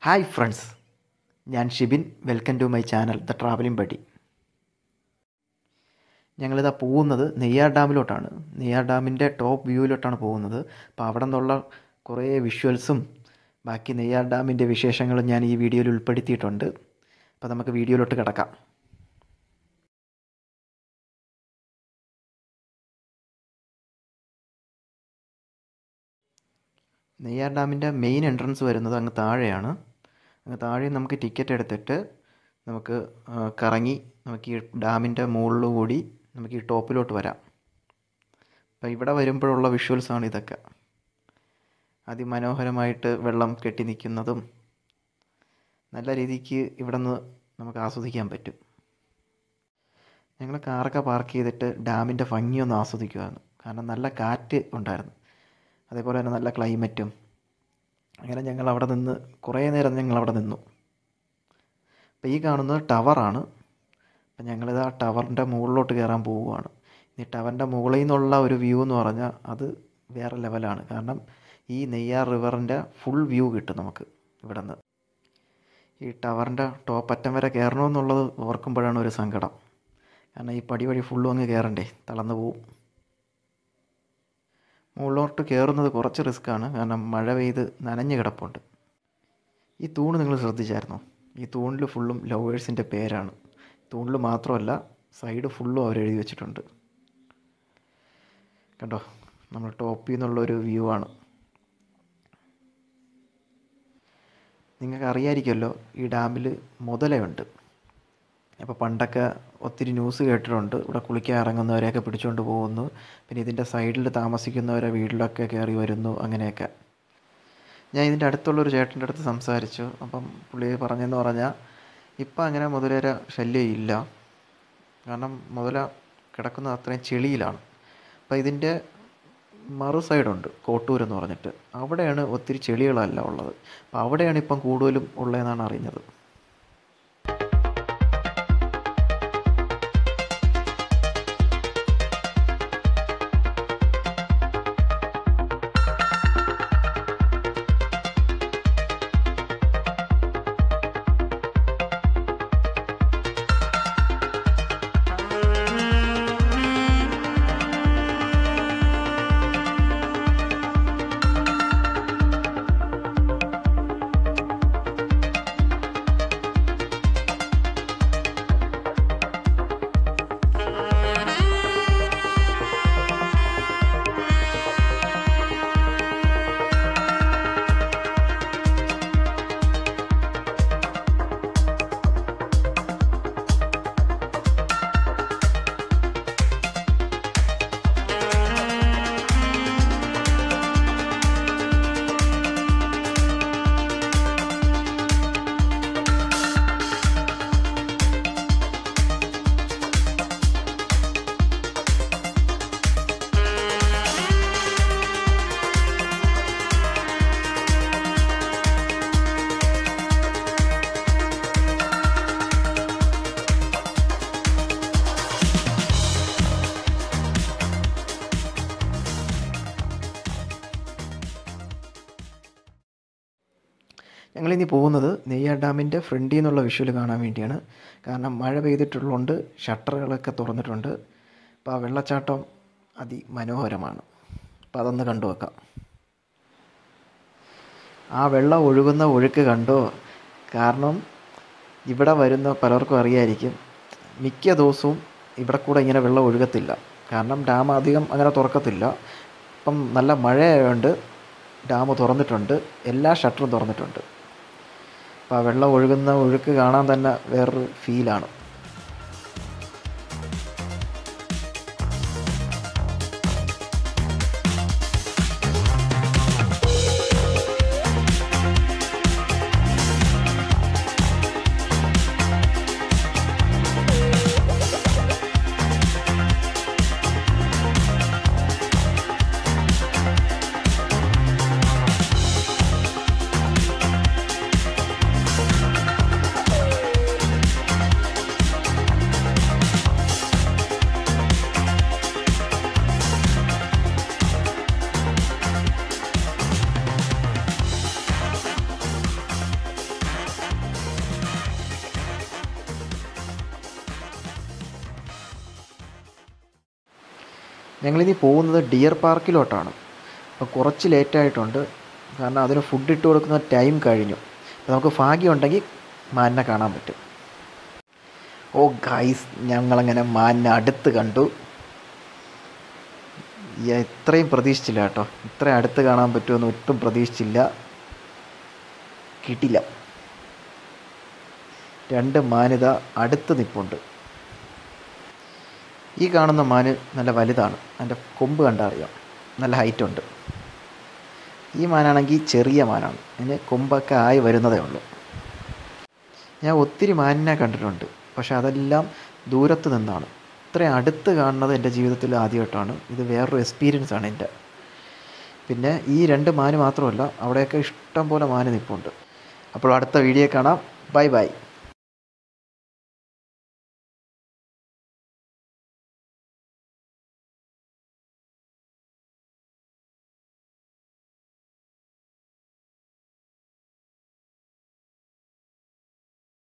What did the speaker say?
Hi friends, ഞാൻ Shibin. Welcome to my channel the traveling buddy. ഞങ്ങളിതാ പോകുന്നത് നെയ്യാർ ഡാമിലോട്ടാണ്. നെയ്യാർ ഡാമിൻ്റെ ടോപ്പ് വ്യൂവിലോട്ടാണ് പോകുന്നത്. അപ്പോൾ അവിടെ നിന്നുള്ള കുറേ വിഷ്വൽസും ബാക്കി നെയ്യാർ ഡാമിൻ്റെ വിശേഷങ്ങളും ഞാൻ ഈ വീഡിയോയിൽ ഉൾപ്പെടുത്തിയിട്ടുണ്ട്. അപ്പോൾ നമുക്ക് വീഡിയോയിലോട്ട് കിടക്കാം. നെയ്യാർ ഡാമിൻ്റെ മെയിൻ എൻട്രൻസ് വരുന്നത് അങ്ങ് താഴെയാണ്. അങ്ങ് താഴെ നമുക്ക് ടിക്കറ്റ് എടുത്തിട്ട് നമുക്ക് കറങ്ങി നമുക്ക് ഈ ഡാമിൻ്റെ മുകളിൽ കൂടി നമുക്ക് ഈ ടോപ്പിലോട്ട് വരാം. അപ്പോൾ ഇവിടെ വരുമ്പോഴുള്ള വിഷ്വൽസാണ് ഇതൊക്കെ. അതിമനോഹരമായിട്ട് വെള്ളം കെട്ടി നിൽക്കുന്നതും നല്ല രീതിക്ക് ഇവിടെ നിന്ന് നമുക്ക് ആസ്വദിക്കാൻ പറ്റും. ഞങ്ങൾ കാറൊക്കെ പാർക്ക് ചെയ്തിട്ട് ഡാമിൻ്റെ ഭംഗിയൊന്ന് ആസ്വദിക്കുമായിരുന്നു. കാരണം നല്ല കാറ്റ് ഉണ്ടായിരുന്നു, അതേപോലെ തന്നെ നല്ല ക്ലൈമറ്റും. അങ്ങനെ ഞങ്ങൾ അവിടെ നിന്ന് കുറേ നേരം ഞങ്ങളവിടെ നിന്നു. അപ്പോൾ ഈ കാണുന്നത് ടവറാണ്. അപ്പം ഞങ്ങളിത് ആ ടവറിൻ്റെ മുകളിലോട്ട് കയറാൻ പോവുകയാണ്. ഈ ടവറിൻ്റെ മുകളിൽ നിന്നുള്ള ഒരു വ്യൂ എന്ന് പറഞ്ഞാൽ അത് വേറെ ലെവലാണ്. കാരണം ഈ നെയ്യാർ റിവറിൻ്റെ ഫുൾ വ്യൂ കിട്ടും നമുക്ക് ഇവിടെ നിന്ന്. ഈ ടവറിൻ്റെ ടോപ്പ് അറ്റം വരെ കയറണമെന്നുള്ളത് ഓർക്കുമ്പോഴാണ് ഒരു സങ്കടം. കാരണം ഈ പടി വഴി ഫുള്ളും അങ്ങ് കയറണ്ടേ, തളർന്നു പോവും. മുകളിലോട്ട് കയറുന്നത് കുറച്ച് റിസ്ക്കാണ്, കാരണം മഴ പെയ്ത് നനഞ്ഞ് കിടപ്പുണ്ട്. ഈ തൂണ് നിങ്ങൾ ശ്രദ്ധിച്ചായിരുന്നോ? ഈ തൂണിൽ ഫുള്ളും ലവേഴ്സിൻ്റെ പേരാണ്. തൂണിൽ മാത്രമല്ല, സൈഡ് ഫുള്ളും അവർ എഴുതി വെച്ചിട്ടുണ്ട്. കണ്ടോ, നമ്മൾ ടോപ്പിൽ നിന്നുള്ളൊരു വ്യൂ ആണ്. നിങ്ങൾക്ക് അറിയാമായിരിക്കുമല്ലോ, ഈ ഡാമിൽ മുതലയുണ്ട്. അപ്പോൾ പണ്ടൊക്കെ ഒത്തിരി ന്യൂസ് കേട്ടിട്ടുണ്ട്, ഇവിടെ കുളിക്കാൻ ഇറങ്ങുന്നവരെയൊക്കെ പിടിച്ചുകൊണ്ട് പോകുന്നു, പിന്നെ ഇതിൻ്റെ സൈഡിൽ താമസിക്കുന്നവരെ വീട്ടിലൊക്കെ കയറി വരുന്നു, അങ്ങനെയൊക്കെ. ഞാൻ ഇതിൻ്റെ അടുത്തുള്ളൊരു ചേട്ടൻ്റെ അടുത്ത് സംസാരിച്ചു. അപ്പം പുള്ളി പറഞ്ഞെന്ന് പറഞ്ഞാൽ ഇപ്പം അങ്ങനെ മുതലേര ശല്യം ഇല്ല. കാരണം മുതല കിടക്കുന്നത് അത്രയും ചെളിയിലാണ്. അപ്പോൾ ഇതിൻ്റെ മറു സൈഡുണ്ട്, കോട്ടൂരെന്ന് പറഞ്ഞിട്ട്. അവിടെയാണ് ഒത്തിരി ചെളികളല്ല ഉള്ളത്. അപ്പോൾ അവിടെയാണ് ഇപ്പം കൂടുതലും ഉള്ളതെന്നാണ് അറിഞ്ഞത്. ഞങ്ങളിനി പോകുന്നത് നെയ്യാർ ഡാമിൻ്റെ ഫ്രണ്ടിൽ നിന്നുള്ള വിഷ്വൽ കാണാൻ വേണ്ടിയാണ്. കാരണം മഴ പെയ്തിട്ടുള്ളതുകൊണ്ട് ഷട്ടറുകളൊക്കെ തുറന്നിട്ടുണ്ട്. അപ്പോൾ ആ വെള്ളച്ചാട്ടം അതിമനോഹരമാണ്. അപ്പോൾ അതൊന്ന് കണ്ടു വെക്കാം. ആ വെള്ളം ഒഴുകുന്ന ഒഴുക്ക് കണ്ടോ? കാരണം ഇവിടെ വരുന്ന പലർക്കും അറിയായിരിക്കും, മിക്ക ദിവസവും ഇവിടെ കൂടെ ഇങ്ങനെ വെള്ളം ഒഴുകത്തില്ല. കാരണം ഡാം അധികം അങ്ങനെ തുറക്കത്തില്ല. ഇപ്പം നല്ല മഴയായതുകൊണ്ട് ഡാം തുറന്നിട്ടുണ്ട്, എല്ലാ ഷട്ടറും തുറന്നിട്ടുണ്ട്. അപ്പോൾ ആ വെള്ളം ഒഴുകുന്ന ഒഴുക്ക് കാണാൻ തന്നെ വേറൊരു ഫീലാണ്. ഞങ്ങളിനി പോകുന്നത് ഡിയർ പാർക്കിലോട്ടാണ്. അപ്പോൾ കുറച്ച് ലേറ്റായിട്ടുണ്ട്, കാരണം അതിന് ഫുഡ് ഇട്ട് കൊടുക്കുന്ന ടൈം കഴിഞ്ഞു. അപ്പോൾ നമുക്ക് ഭാഗ്യമുണ്ടെങ്കിൽ മാനിനെ കാണാൻ പറ്റും. ഓ ഗൈസ്, ഞങ്ങളങ്ങനെ മാനിനെ അടുത്ത് കണ്ടു. ഇത്രയും പ്രതീക്ഷിച്ചില്ല കേട്ടോ, ഇത്രയും അടുത്ത് കാണാൻ പറ്റുമെന്ന് ഒട്ടും പ്രതീക്ഷിച്ചില്ല. കിട്ടില്ല. 2 മാനിത അടുത്ത് നിൽപ്പുണ്ട്. ഈ കാണുന്ന മാന് നല്ല വലുതാണ്, അതിൻ്റെ കൊമ്പ് കണ്ടാൽ അറിയാം, നല്ല ഹൈറ്റുണ്ട്. ഈ മാനാണെങ്കിൽ ചെറിയ മാനാണ്, അതിന് കൊമ്പൊക്കെ ആയി വരുന്നതേ ഉള്ളൂ. ഞാൻ ഒത്തിരി മാനിനെ കണ്ടിട്ടുണ്ട്, പക്ഷെ അതെല്ലാം ദൂരത്ത് നിന്നാണ്. ഇത്രയും അടുത്ത് കാണുന്നത് എൻ്റെ ജീവിതത്തിൽ ആദ്യമായിട്ടാണ്. ഇത് വേറൊരു എക്സ്പീരിയൻസ് ആണ് എൻ്റെ. പിന്നെ ഈ 2 മാന് മാത്രമല്ല, അവിടെയൊക്കെ ഇഷ്ടം പോലെ മാന് നിൽപ്പുണ്ട്. അപ്പോൾ അടുത്ത വീഡിയോ കാണാം. Bye bye.